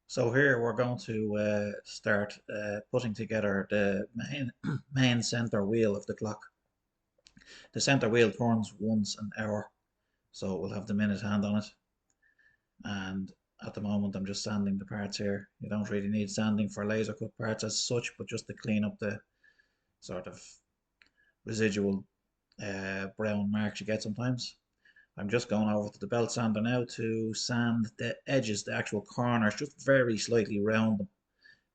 So here we're going to start putting together the main center wheel of the clock. The center wheel turns once an hour, so we'll have the minute hand on it. And at the moment I'm just sanding the parts here. You don't really need sanding for laser cut parts as such, but just to clean up the sort of residual brown marks you get sometimes. I'm just going over to the belt sander now to sand the edges, the actual corners, just very slightly round them,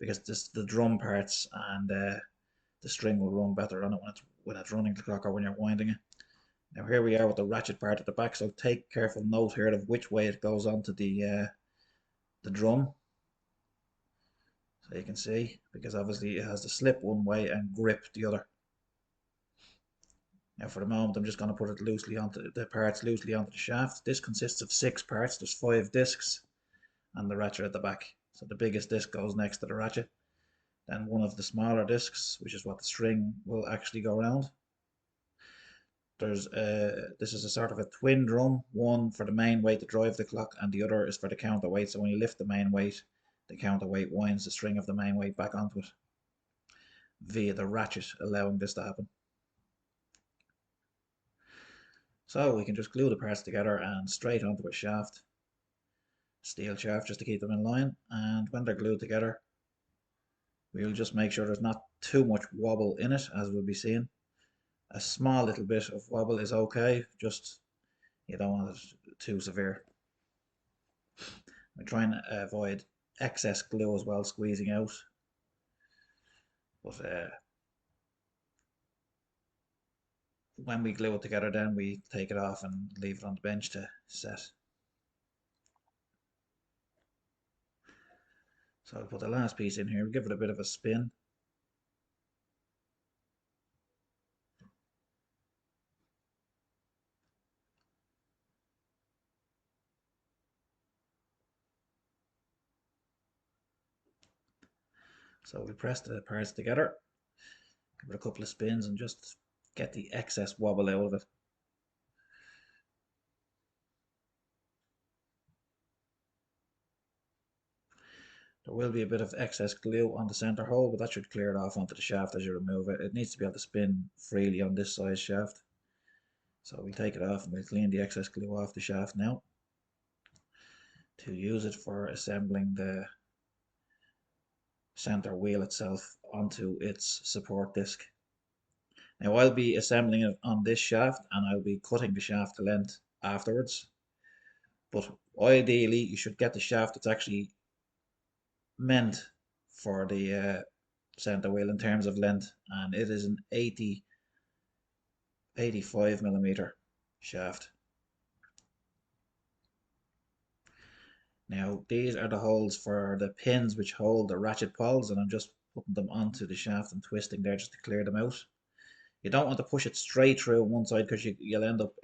because this the drum parts and the string will run better on it when it's running the clock or when you're winding it. Now here we are with the ratchet part at the back, so take careful note here of which way it goes onto the drum, so you can see, because obviously it has the slip one way and grip the other. Now for the moment I'm just going to put it loosely onto the parts loosely onto the shaft. This consists of 6 parts. There's 5 discs and the ratchet at the back. So the biggest disc goes next to the ratchet. Then one of the smaller discs, which is what the string will actually go around. This is a sort of a twin drum, one for the main weight to drive the clock and the other is for the counterweight. So when you lift the main weight, the counterweight winds the string of the main weight back onto it via the ratchet, allowing this to happen. So we can just glue the parts together and straight onto a shaft, steel shaft, just to keep them in line. And when they're glued together, we'll just make sure there's not too much wobble in it, as we'll be seeing. A small little bit of wobble is okay, just you don't want it too severe. We try and avoid excess glue as well, squeezing out. But when we glue it together, then we take it off and leave it on the bench to set. So I'll put the last piece in here, give it a bit of a spin. So we press the parts together, give it a couple of spins and just get the excess wobble out of it. There will be a bit of excess glue on the center hole, but that should clear it off onto the shaft as you remove it. It needs to be able to spin freely on this size shaft. So we'll take it off and we'll clean the excess glue off the shaft now to use it for assembling the center wheel itself onto its support disc. Now I'll be assembling it on this shaft and I'll be cutting the shaft to length afterwards. But ideally you should get the shaft that's actually meant for the center wheel in terms of length, and it is an 85 millimeter shaft. Now these are the holes for the pins which hold the ratchet pawls, and I'm just putting them onto the shaft and twisting there just to clear them out. You don't want to push it straight through one side because you'll end up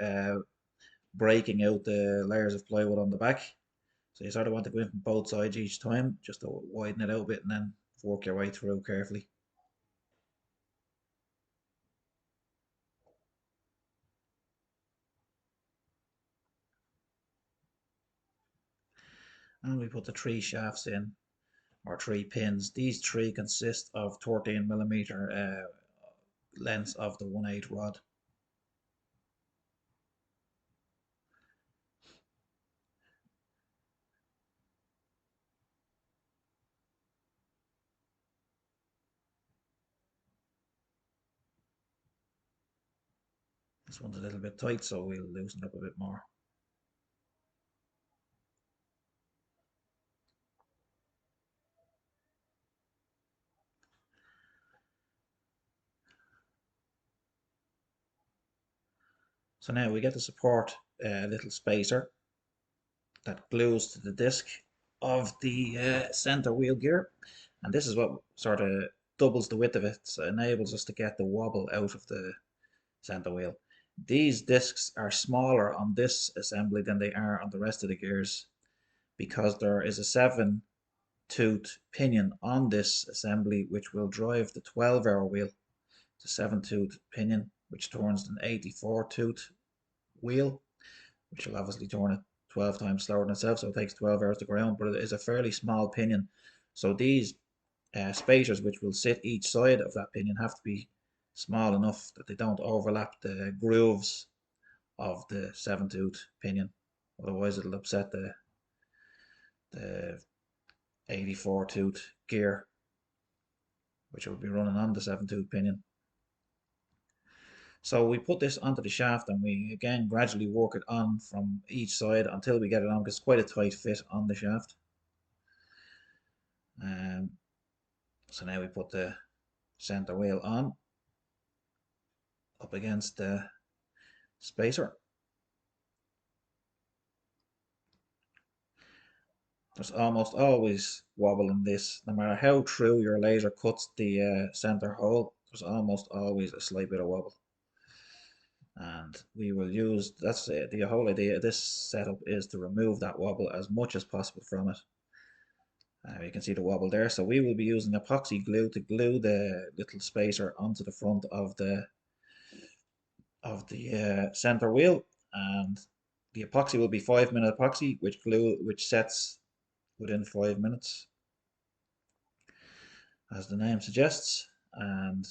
breaking out the layers of plywood on the back. So you sort of want to go in from both sides each time just to widen it out a bit and then work your way through carefully. And we put the 3 shafts in, or 3 pins. These 3 consist of 13 millimeter lengths of the 1/8 rod. This one's a little bit tight, so we'll loosen it up a bit more. So now we get the support little spacer that glues to the disc of the center wheel gear, and this is what sort of doubles the width of it, so it enables us to get the wobble out of the center wheel. These discs are smaller on this assembly than they are on the rest of the gears because there is a 7-tooth pinion on this assembly which will drive the 12-hour wheel. It's a 7-tooth pinion which turns an 84-tooth wheel, which will obviously turn it 12 times slower than itself, so it takes 12 hours to go around, but it is a fairly small pinion. So these spacers which will sit each side of that pinion have to be small enough that they don't overlap the grooves of the 7-tooth pinion. Otherwise it'll upset the 84 tooth gear, which will be running on the 7-tooth pinion. So we put this onto the shaft and we again gradually work it on from each side until we get it on, because it's quite a tight fit on the shaft. So now we put the center wheel on up against the spacer. There's almost always wobble in this, no matter how true your laser cuts the center hole, there's almost always a slight bit of wobble. And we will use, that's it, the whole idea of this setup is to remove that wobble as much as possible from it. You can see the wobble there, so we will be using epoxy glue to glue the little spacer onto the front of the center wheel, and the epoxy will be 5-minute epoxy, which sets within 5 minutes, as the name suggests, and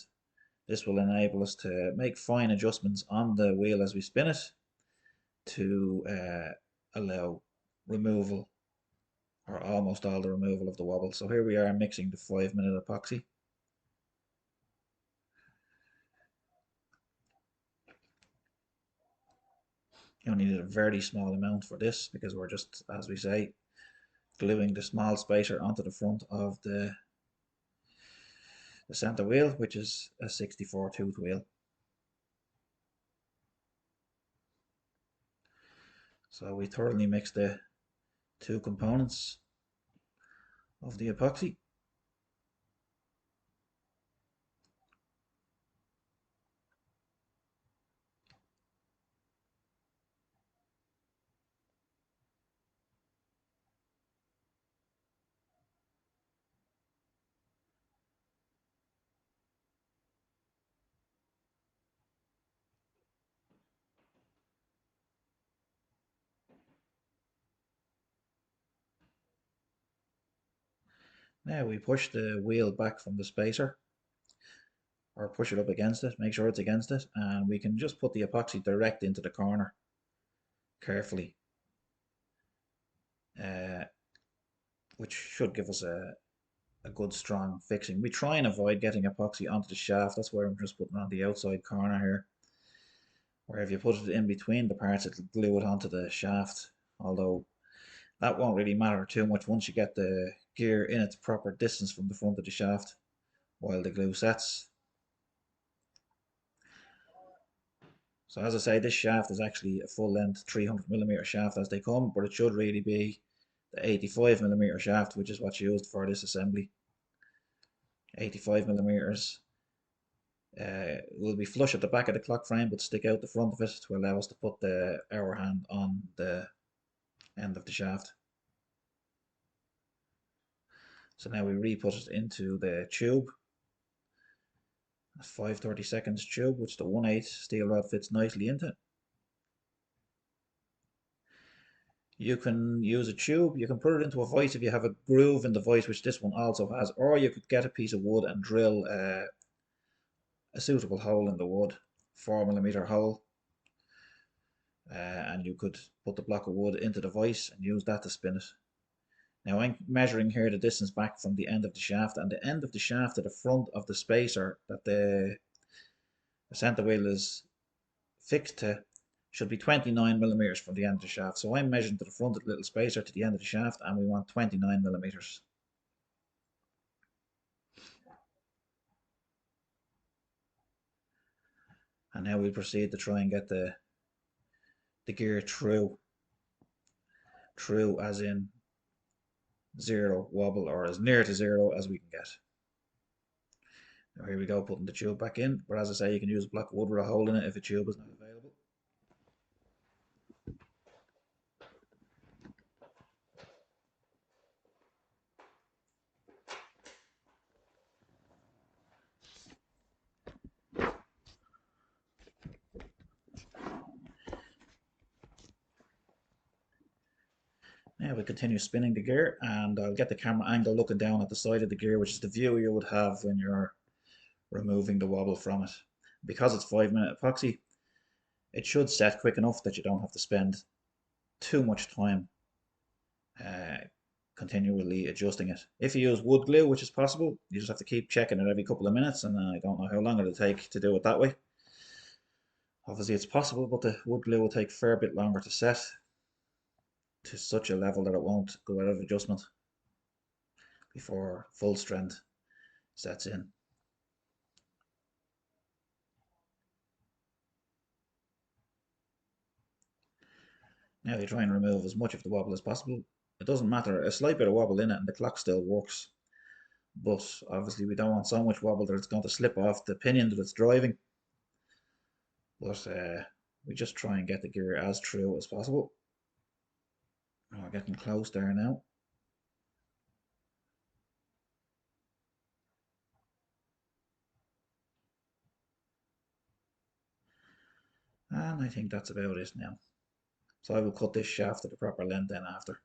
this will enable us to make fine adjustments on the wheel as we spin it to allow removal, or almost all the removal, of the wobble. So here we are mixing the 5-minute epoxy. You only need a very small amount for this, because we're just, as we say, gluing the small spacer onto the front of the center wheel, which is a 64 tooth wheel. So we thoroughly mix the two components of the epoxy. Now we push the wheel back from the spacer, or push it up against it, make sure it's against it, and we can just put the epoxy direct into the corner carefully, which should give us a good strong fixing. We try and avoid getting epoxy onto the shaft, that's why I'm just putting it on the outside corner here, where if you put it in between the parts it'll glue it onto the shaft, although that won't really matter too much once you get the gear in its proper distance from the front of the shaft while the glue sets. So as I say, this shaft is actually a full length 300mm shaft as they come, but it should really be the 85mm shaft, which is what's used for this assembly. 85mm will be flush at the back of the clock frame but stick out the front of it to allow us to put the hour hand on the end of the shaft. So now we re-put it into the tube, a 5/32 tube, which the 1/8 steel rod fits nicely into. You can use a tube, you can put it into a vise if you have a groove in the vise, which this one also has, or you could get a piece of wood and drill a suitable hole in the wood, 4mm hole, and you could put the block of wood into the vise and use that to spin it. Now I'm measuring here the distance back from the end of the shaft, and the end of the shaft to the front of the spacer that the center wheel is fixed to should be 29mm from the end of the shaft. So I'm measuring to the front of the little spacer to the end of the shaft, and we want 29mm. And now we proceed to try and get the gear true as in zero wobble, or as near to zero as we can get. Now here we go, putting the tube back in, but as I say, you can use a block of wood with a hole in it if a tube is not available. Now we continue spinning the gear, and I'll get the camera angle looking down at the side of the gear, which is the view you would have when you're removing the wobble from it. Because it's 5-minute epoxy, it should set quick enough that you don't have to spend too much time uh, continually adjusting it. If you use wood glue, which is possible, you just have to keep checking it every couple of minutes, and I don't know how long it'll take to do it that way. Obviously it's possible, but the wood glue will take a fair bit longer to set to such a level that it won't go out of adjustment before full strength sets in. Now you try and remove as much of the wobble as possible. It doesn't matter, a slight bit of wobble in it and the clock still works. But obviously we don't want so much wobble that it's going to slip off the pinion that it's driving. But we just try and get the gear as true as possible. Oh, we're getting close there now. And I think that's about it now. So I will cut this shaft to the proper length then after.